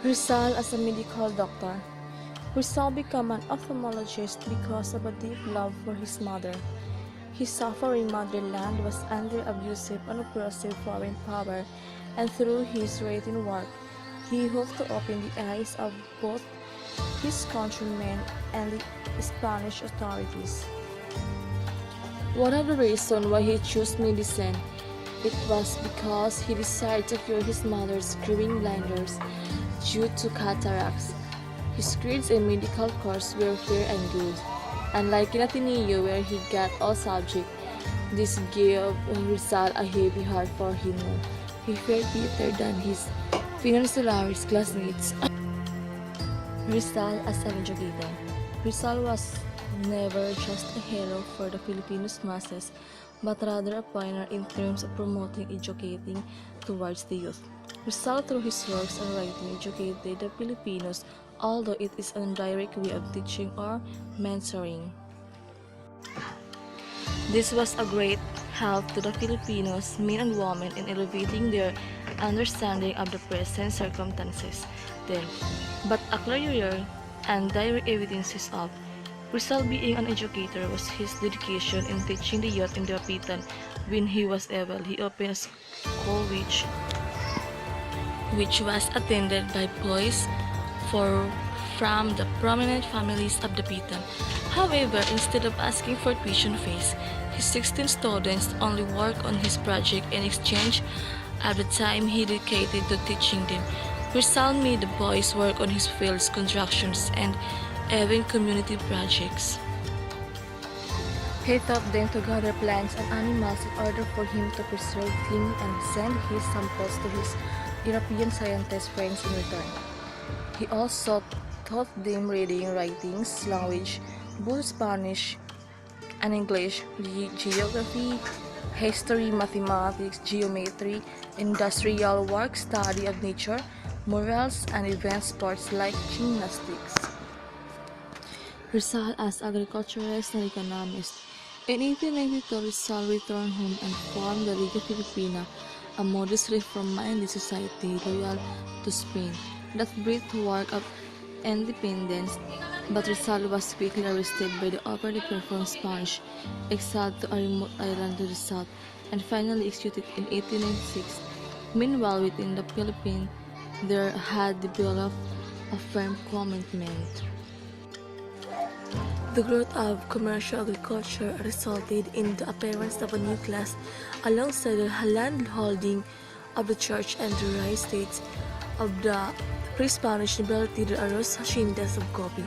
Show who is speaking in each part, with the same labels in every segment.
Speaker 1: Rizal as a medical doctor. Rizal became an ophthalmologist because of a deep love for his mother. His suffering motherland was under abusive and oppressive foreign power, and through his writing work, he hoped to open the eyes of both his countrymen and the Spanish authorities. One of the reasons why he chose medicine, it was because he desired to cure his mother's growing blindness due to cataracts. His grades in medical course were fair and good. Unlike in Ateneo where he got all subjects, this gave Rizal a heavy heart for him. He fared better than his Peninsular's classmates. Rizal as an educator. Rizal was never just a hero for the Filipinos masses, but rather a pioneer in terms of promoting educating towards the youth. Rizal, through his works and writing, educated the Filipinos, although it is an indirect way of teaching or mentoring. This was a great help to the Filipinos, men and women, in elevating their understanding of the present circumstances then. But a clearer and direct evidence is of Rizal being an educator was his dedication in teaching the youth in the Dapitan. When he was able, he opened a school which was attended by boys from the prominent families of the Dapitan. However, instead of asking for tuition fees, his 16 students only worked on his project in exchange of the time he dedicated to teaching them. Rizal made the boys work on his fields, constructions, and even community projects. He taught them to gather plants and animals in order for him to preserve them and send his samples to his European scientist friends in return. He also taught them reading, writing, language, both Spanish and English, geography, history, mathematics, geometry, industrial work, study of nature, morals, and event sports like gymnastics. Rizal as agriculturist and economist. In 1892, Rizal returned home and formed the Liga Filipina, a modest reform-minded society loyal to Spain that breathed work of independence, but Rizal was quickly arrested by the overly performed Spanish, exiled to a remote island to the south, and finally executed in 1896. Meanwhile, within the Philippines, there had developed a firm commitment. The growth of commercial agriculture resulted in the appearance of a new class alongside the landholding of the church and the rice states of the pre-Spanish nobility. There arose haciendas of coffee,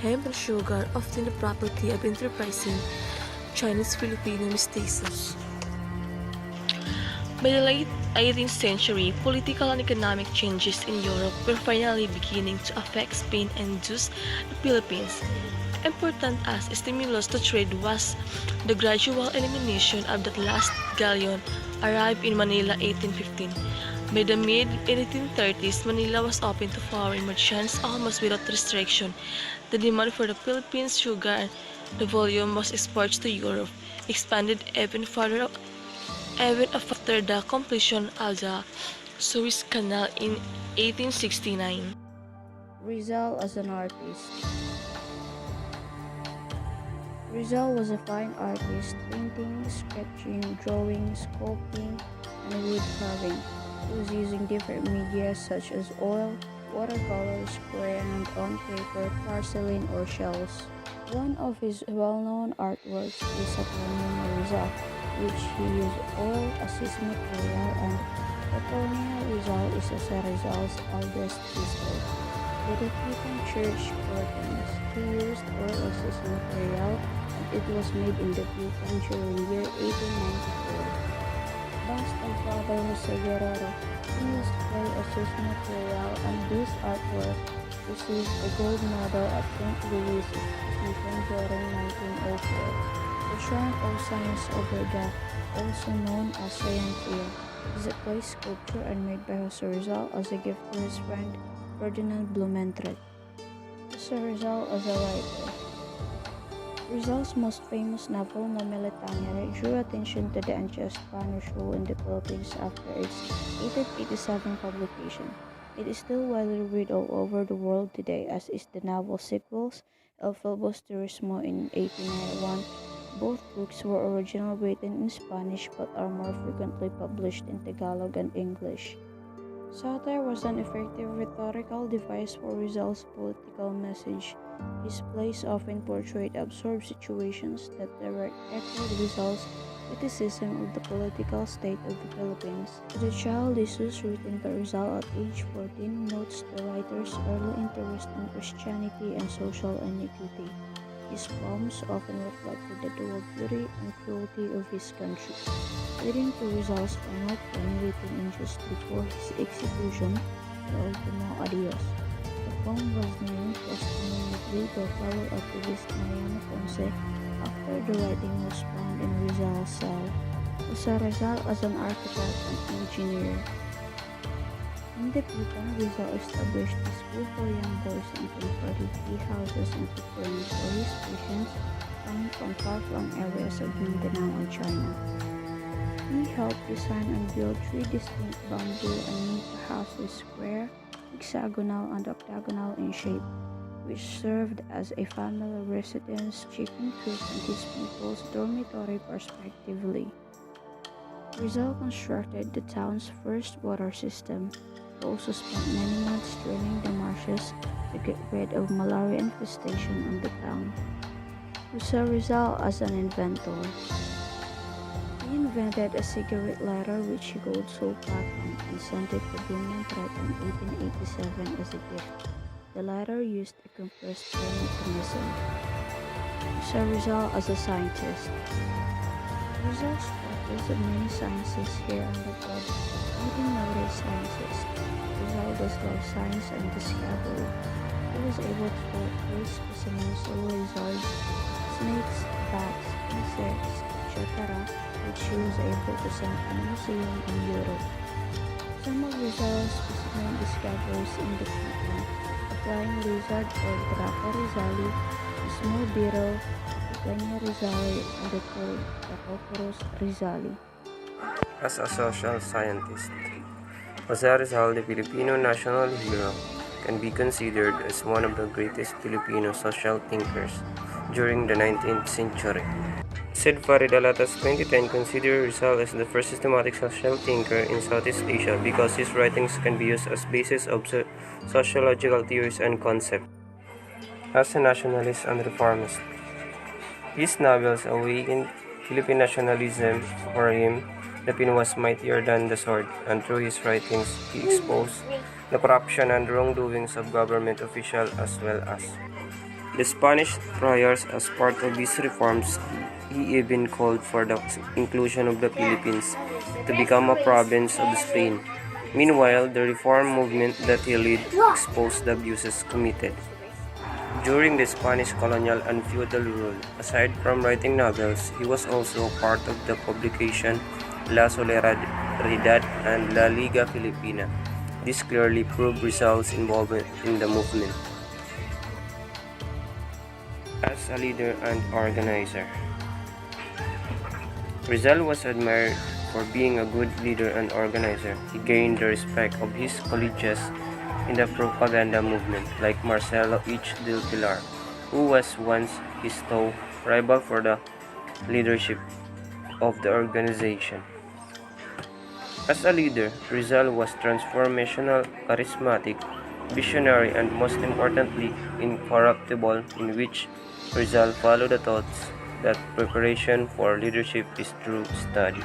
Speaker 1: hemp, and sugar, often the property of enterprising Chinese-Filipino mestizos. By the late 18th century, political and economic changes in Europe were finally beginning to affect Spain and thus the Philippines. Important as a stimulus to trade was the gradual elimination of that last galleon arrived in Manila 1815. By the mid-1830s, Manila was open to foreign merchants almost without restriction. The demand for the Philippines sugar and the volume was exported to Europe, expanded even further even after the completion of the Suez Canal in 1869.
Speaker 2: Rizal as an artist. Rizal was a fine artist, painting, sketching, drawing, sculpting, and wood carving. He was using different media such as oil, watercolors, crayon on paper, porcelain, or shells. One of his well-known artworks is Apollonia Rizal, which he used oil as his material, and Apollonia Rizal is Jose Rizal's eldest sister. The Dapitan Church curtains. He used oil as his material, and it was made in Dapitan during year 1894. Bust of Father Jose Guerrero. He used clay as his material, and this artwork received a gold medal at St. Louis Exhibition during 1904. The Shrine of Science over the, also known as Scientia, is a clay sculpture and made by Jose Rizal as a gift to his friend Ferdinand Blumentritt. Jose Rizal as a writer. Rizal's most famous novel, No Militaña, drew attention to the anti-Spanish rule in the Philippines after its 1887 publication. It is still widely read all over the world today, as is the novel sequels, El Filibusterismo in 1891. Both books were originally written in Spanish but are more frequently published in Tagalog and English. Satire was an effective rhetorical device for Rizal's political message. His plays often portrayed absurd situations that direct echoed Rizal's criticism of the political state of the Philippines. The Child Jesus, written by Rizal at age 14, notes the writer's early interest in Christianity and social inequity. His poems often reflected the dual beauty and cruelty of his country, leading to Rizal's final poem written in just before his execution, The Ultimo Adios. The poem was named posthumously by fellow activist Mariano Ponce after the writing was found in Rizal's cell. Jose Rizal as an architect and engineer. In the Pitan, Rizal established a school for young boys and converted tea houses into homes for his patients coming from far-flung areas of Mindanao and China. He helped design and build three distinct bamboo and mica houses, square, hexagonal, and octagonal in shape, which served as a family residence, chicken coop, and his people's dormitory respectively. Rizal constructed the town's first water system. He also spent many months draining the marshes to get rid of malaria infestation in the town. Jose Rizal as an inventor. He invented a cigarette lighter which he gold sold platinum and sent it to Blumentritt in 1887 as a gift. The lighter used a compressed air mechanism. Jose Rizal as a scientist. Rizal's practice of many sciences here and abroad, leading noted scientists. Rizal does love science and discovery. He was able to collect rare specimens of lizards, snakes, bats, insects, etc., which he was able to send to a museum in Europe. Some of Rizal's specimen discoveries indicate the flying lizard or Draco rizali, the small beetle, Tanya rizali, and the toad, Tacoporus rizali.
Speaker 3: As a social scientist, Jose Rizal, the Filipino national hero, can be considered as one of the greatest Filipino social thinkers during the 19th century. Said Faridalatas 2010 considered Rizal as the first systematic social thinker in Southeast Asia because his writings can be used as basis of sociological theories and concepts. As a nationalist and reformist, his novels awakened Philippine nationalism. For him, the pen was mightier than the sword, and through his writings, he exposed the corruption and wrongdoings of government officials as well as the Spanish friars. As part of his reforms, he even called for the inclusion of the Philippines to become a province of Spain. Meanwhile, the reform movement that he led exposed the abuses committed during the Spanish colonial and feudal rule. Aside from writing novels, he was also part of the publication La Solidaridad and La Liga Filipina. This clearly proved Rizal's involvement in the movement. As a leader and organizer, Rizal was admired for being a good leader and organizer. He gained the respect of his colleagues in the propaganda movement, like Marcelo H. del Pilar, who was once his tough rival for the leadership of the organization. As a leader, Rizal was transformational, charismatic, visionary, and most importantly, incorruptible, in which Rizal followed the thoughts that preparation for leadership is through study.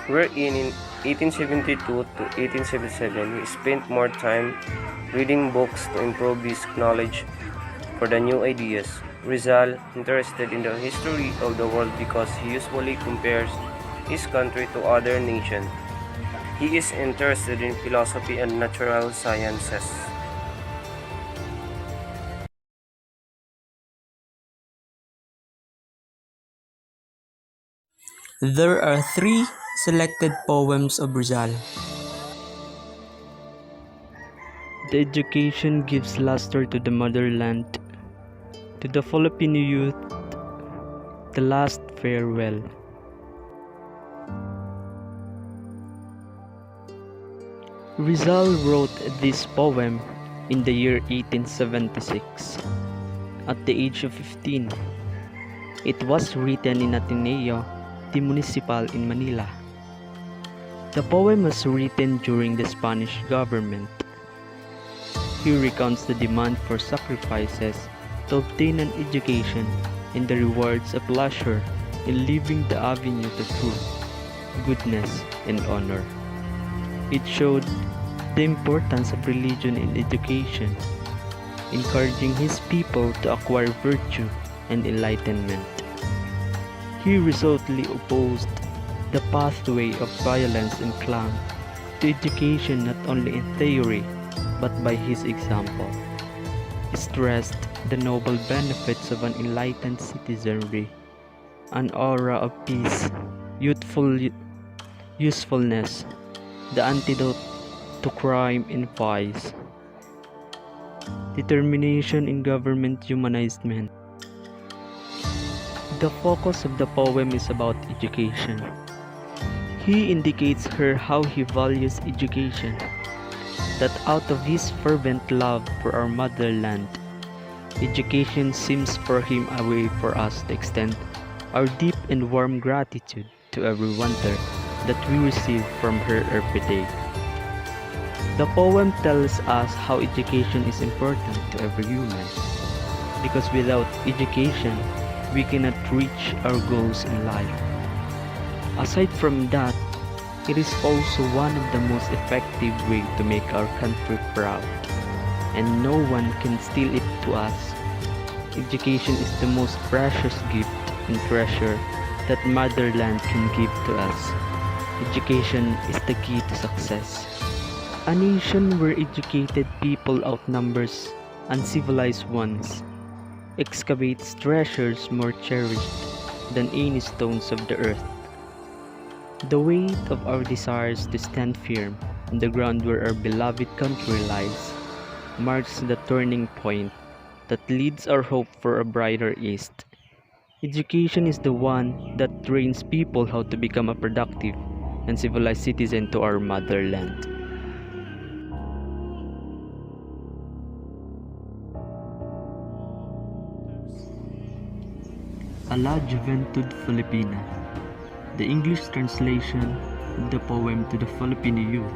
Speaker 3: Wherein in 1872 to 1877, he spent more time reading books to improve his knowledge for the new ideas. Rizal, interested in the history of the world because he usually compares his country to other nations. He is interested in philosophy and natural sciences.
Speaker 4: There are three selected poems of Rizal. The education gives luster to the motherland, to the Filipino youth, the last farewell. Rizal wrote this poem in the year 1876 at the age of 15. It was written in Ateneo de Municipal in Manila. The poem was written during the Spanish government. He recounts the demand for sacrifices to obtain an education and the rewards of leisure in leaving the avenue to truth, goodness, and honor. It showed the importance of religion in education, encouraging his people to acquire virtue and enlightenment. He resolutely opposed the pathway of violence and clung to education not only in theory but by his example. He stressed the noble benefits of an enlightened citizenry, an aura of peace, youthful usefulness, the antidote to crime and vice, determination in government humanized men. The focus of the poem is about education. He indicates her how he values education, that out of his fervent love for our motherland, education seems for him a way for us to extend our deep and warm gratitude to every wonder that we receive from her every day. The poem tells us how education is important to every human, because without education, we cannot reach our goals in life. Aside from that, it is also one of the most effective ways to make our country proud, and no one can steal it to us. Education is the most precious gift and treasure that motherland can give to us. Education is the key to success. A nation where educated people outnumbers uncivilized ones excavates treasures more cherished than any stones of the earth. The weight of our desires to stand firm on the ground where our beloved country lies marks the turning point that leads our hope for a brighter East. Education is the one that trains people how to become a productive and civilized citizen to our motherland. A la Juventud Filipina, the English translation of the poem to the Filipino youth.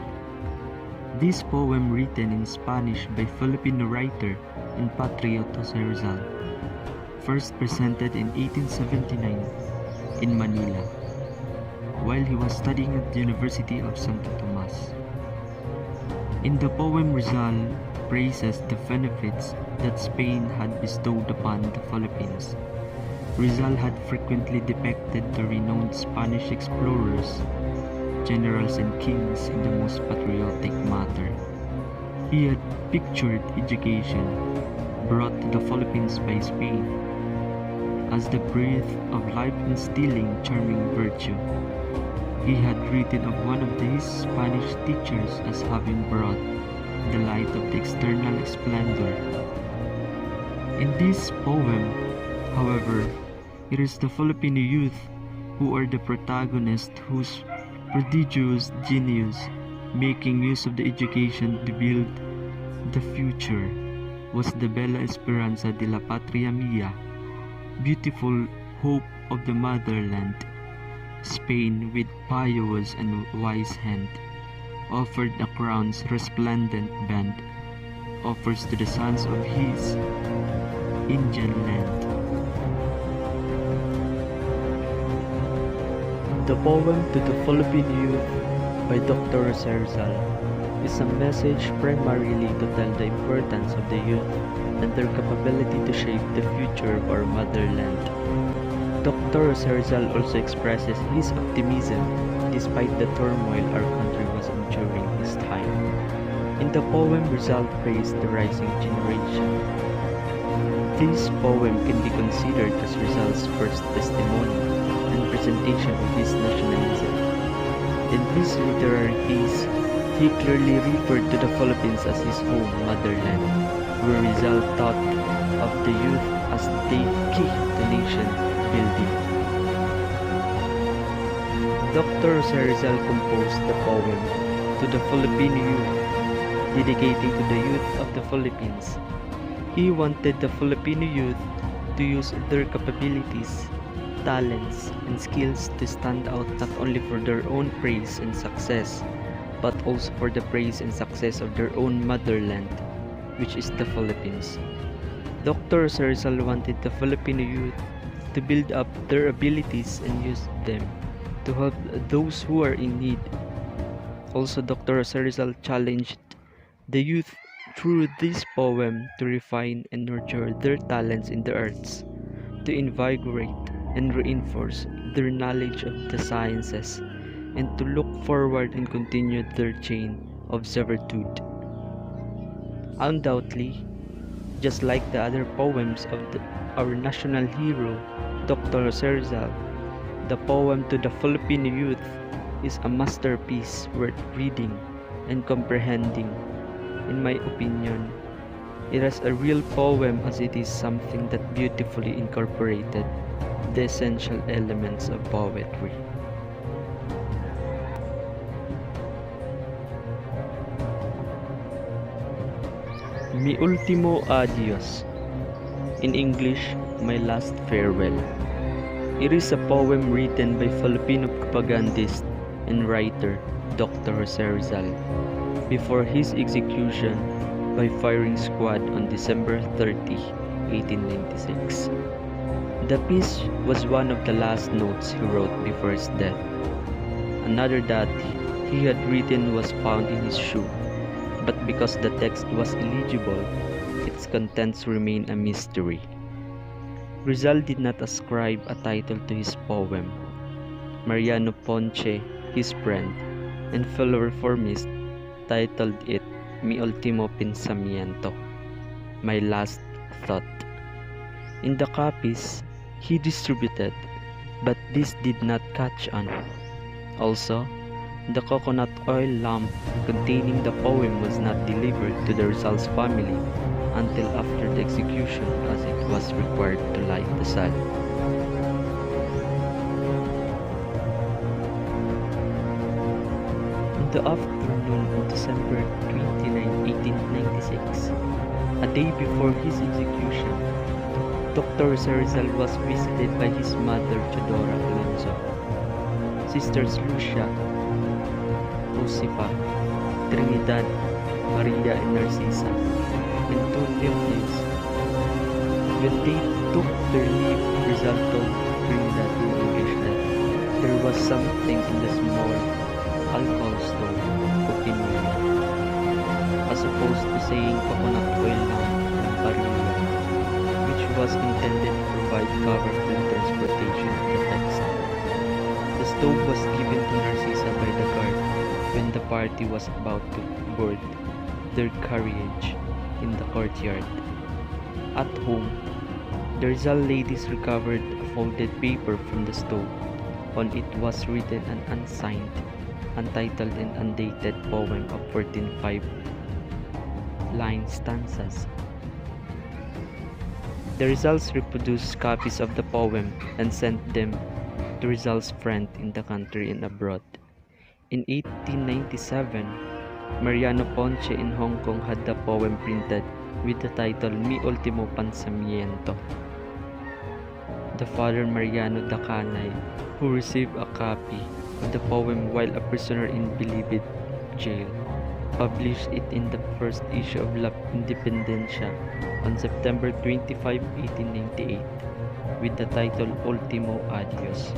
Speaker 4: This poem, written in Spanish by Filipino writer and patriot Jose Rizal, first presented in 1879 in Manila, while he was studying at the University of Santo Tomas. In the poem, Rizal praises the benefits that Spain had bestowed upon the Philippines. Rizal had frequently depicted the renowned Spanish explorers, generals and kings in the most patriotic manner. He had pictured education brought to the Philippines by Spain as the breath of life-instilling charming virtue. He had written of one of his Spanish teachers as having brought the light of the external splendor. In this poem, however, it is the Filipino youth who are the protagonists, whose prodigious genius, making use of the education to build the future, was the Bella Esperanza de la Patria Mia, beautiful hope of the motherland. Spain, with pious and wise hand, offered a crown's resplendent band, offers to the sons of his Indian land. The poem to the Philippine youth by Dr. Rizal is a message primarily to tell the importance of the youth and their capability to shape the future of our motherland. Dr. Rizal also expresses his optimism despite the turmoil our country was enduring this time. In the poem, Rizal praised the rising generation. This poem can be considered as Rizal's first testimony and presentation of his nationalism. In this literary piece, he clearly referred to the Philippines as his home motherland, where Rizal thought of the youth as the key to nation building. Dr. Rizal composed the poem to to the Filipino youth, dedicating to the youth of the Philippines. He wanted the Filipino youth to use their capabilities, talents, and skills to stand out not only for their own praise and success, but also for the praise and success of their own motherland, which is the Philippines. Dr. Rizal wanted the Filipino youth to build up their abilities and use them to help those who are in need. Also, Dr. Rizal challenged the youth through this poem to refine and nurture their talents in the arts, to invigorate and reinforce their knowledge of the sciences, and to look forward and continue their chain of servitude. Undoubtedly, just like the other poems of our national hero, Dr. Rizal, the poem to the Filipino youth is a masterpiece worth reading and comprehending. In my opinion, it is a real poem as it is something that beautifully incorporated the essential elements of poetry. Mi ultimo adios. In English, my last farewell. It is a poem written by Filipino propagandist and writer Dr. Rizal before his execution by firing squad on December 30, 1896. The piece was one of the last notes he wrote before his death. Another that he had written was found in his shoe, but because the text was illegible, its contents remain a mystery. Rizal did not ascribe a title to his poem. Mariano Ponce, his friend and fellow reformist, titled it Mi Ultimo Pensamiento, My Last Thought. In the copies he distributed, but this did not catch on. Also, the coconut oil lamp containing the poem was not delivered to the Rizal's family until after the execution, as it was required to light the sun. In the afternoon of December 29, 1896, a day before his execution, Dr. Rizal was visited by his mother, Teodora Alonso, sisters Lucia, Josefa, Trinidad, Maria, and Narcisa, and two nephews. When they took their leave, Rizal told Trinidad in English that there was something in the small alcohol stove cooking as opposed to saying coconut oil lamp and barilla, which was intended to provide cover for the transportation of the text. The stove was given to Narcisa by the guard when the party was about to board their carriage in the courtyard. At home, the Rizal ladies recovered a folded paper from the stove. On it was written an unsigned, untitled and undated poem of 14 5-line stanzas. The Rizals reproduced copies of the poem and sent them to Rizal's friend in the country and abroad. In 1897, Mariano Ponce in Hong Kong had the poem printed with the title Mi Ultimo Pensamiento. The Father Mariano Dacanay, who received a copy of the poem while a prisoner in Bilibid jail, published it in the first issue of La Independencia on September 25, 1898, with the title Ultimo Adios.